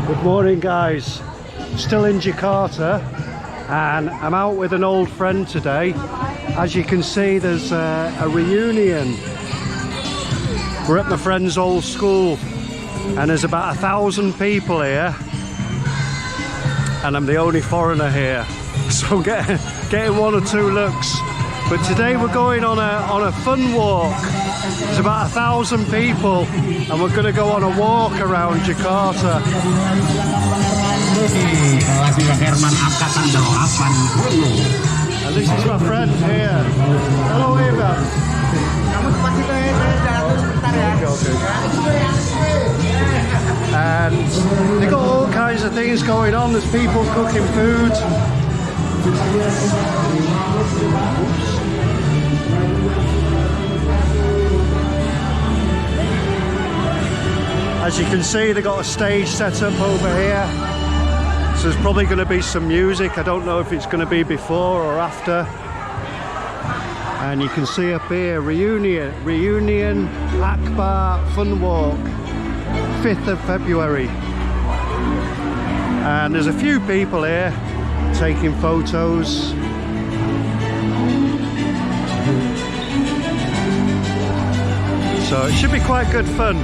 Good morning, guys. Still in Jakarta, and I'm out with an old friend today. As you can see, there's a reunion. We're at my friend's old school, and there's about 1,000 people here, and I'm the only foreigner here, so getting one or two looks. But today we're going on a fun walk. There's about 1,000 people, and we're going to go on a walk around Jakarta. And this is my friend here. Hello, Eva. And they've got all kinds of things going on. There's people cooking food. As you can see, they've got a stage set up over here. So there's probably going to be some music. I don't know if it's going to be before or after. And you can see up here, Reunion Akbar Fun Walk, 5th of February. And there's a few people here taking photos. So it should be quite good fun.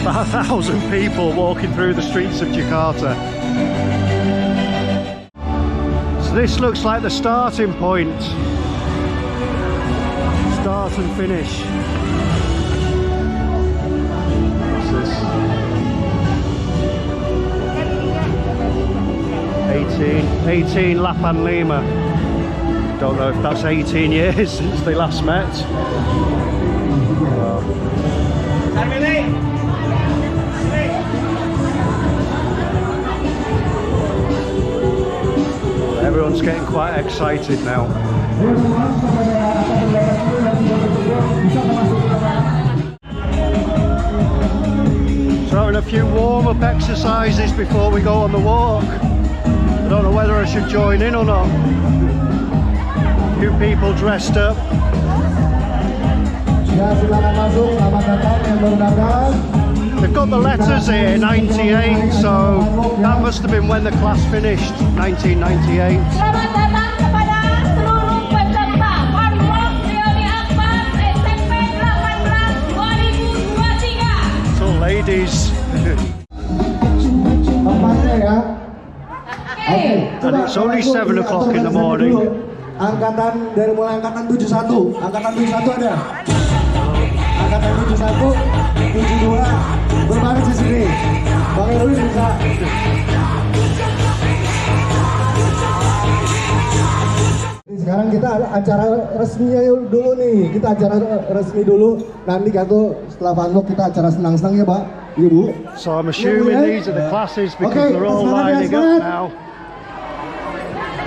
About 1,000 people walking through the streets of Jakarta. So this looks like the starting point. Start and finish. What's this? 18 Lapan Lima. Don't know if that's 18 years since they last met. Everyone's getting quite excited now. So having a few warm-up exercises before we go on the walk. I don't know whether I should join in or not. A few people dressed up. They've got the letters here, 98, so that must have been when the class finished, 1998. It's all ladies. And it's only 7 o'clock in the morning. Angkatan dari mulai angkatan 71, angkatan 71 ada. Angkatan 71, 72 berbaris di sini. Bang Erwin bisa. Sekarang kita ada acara resminya dulu nih. Kita acara resmi dulu. Nanti setelah fanlog kita acara senang-senang ya, Pak. Ibu. So I'm assuming these are the classes because they're all lining up now.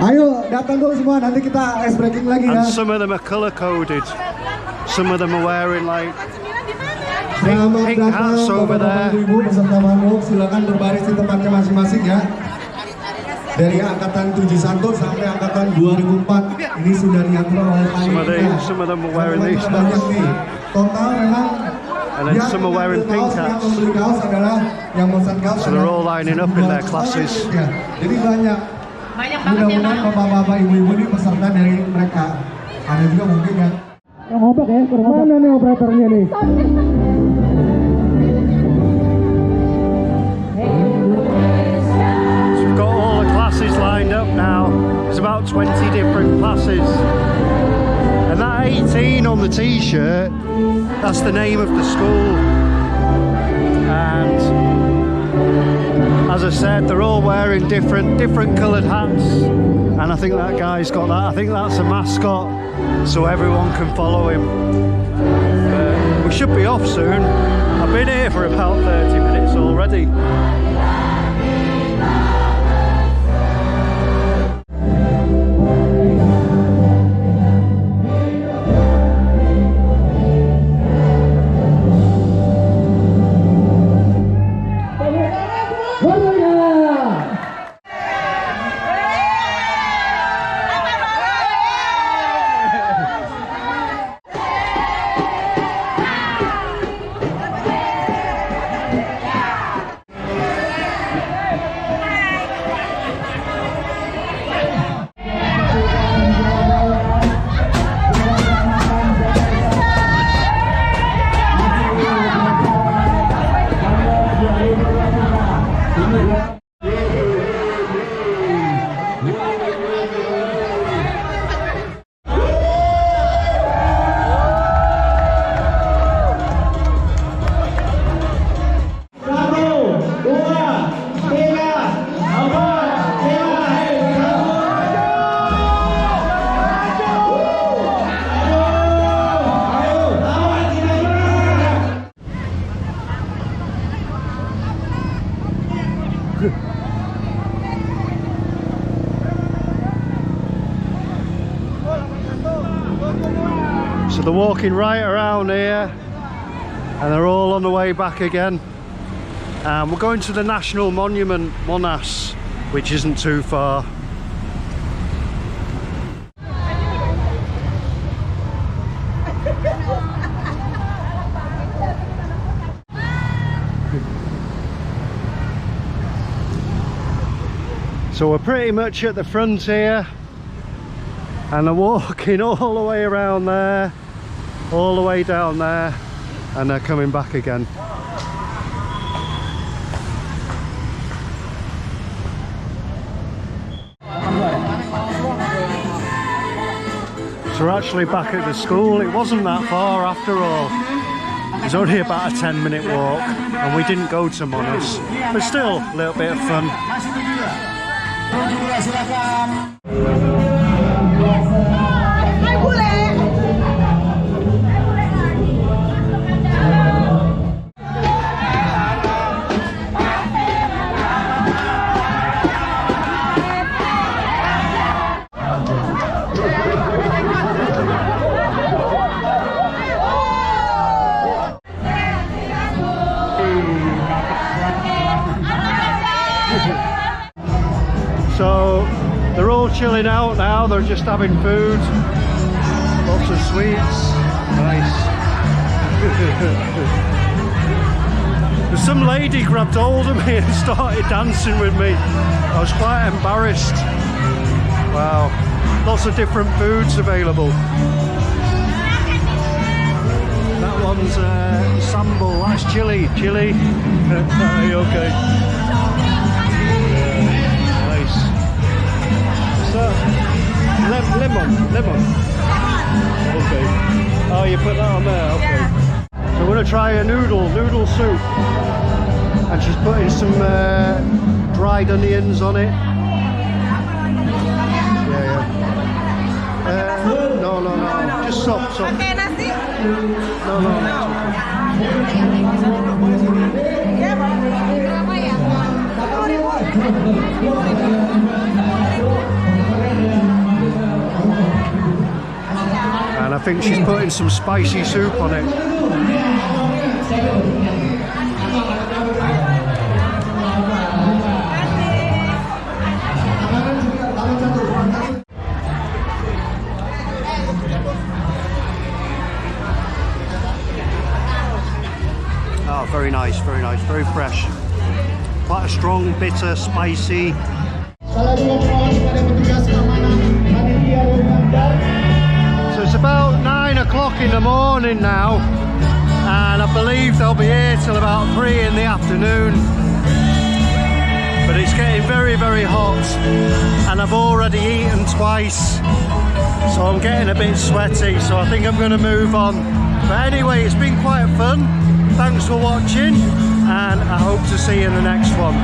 Ayo datang dulu semua, nanti kita ice breaking lagi ya. And some of them are color coded. Some of them are wearing like pink hats over there. Ibu peserta fanlog, silakan berbaris di tempatnya masing-masing ya. Dari angkatan 71 sampai angkatan 2004 ini sudah diatur oleh panitia. Some of them are wearing these hats. Total memang. And then some are wearing pink hats. So they're all lining up in their classes. Jadi banyak. Mudah-mudahan bapak-bapak, ibu-ibu ini peserta dari mereka. Ada juga mungkin yang ngobak ya, mana nih operatornya nih? So we've got all the classes lined up now. There's about 20 different classes. And that 18 on the t-shirt, that's the name of the school. And as I said, they're all wearing different coloured hats, and I think that guy's got that. I think that's a mascot, so everyone can follow him. We should be off soon. I've been here for about 30 minutes already. So they're walking right around here and they're all on the way back again. We're going to the National Monument, Monas, which isn't too far. So we're pretty much at the front here, and they're walking all the way around there, all the way down there, and they're coming back again. So we're actually back at the school. It wasn't that far after all. It was only about a 10-minute walk, and we didn't go to Monas, but still a little bit of fun. So they're all chilling out now, they're just having food, lots of sweets, nice. Some lady grabbed hold of me and started dancing with me. I was quite embarrassed. Wow, lots of different foods available. That one's sambal, that's chili. Are you okay? Lemon. Okay. Oh, you put that on there. Okay. So we're gonna try a noodle soup, and she's putting some dried onions on it. Yeah. No. Just sop. Okay, nasi. No. And I think she's putting some spicy soup on it. Oh, very nice, very fresh. Quite a strong, bitter, spicy. So it's about 9 o'clock in the morning now, and I believe they'll be here till about 3 in the afternoon. But it's getting very, very hot, and I've already eaten twice, so I'm getting a bit sweaty, so I think I'm going to move on. But anyway, it's been quite fun. Thanks for watching, and I hope to see you in the next one.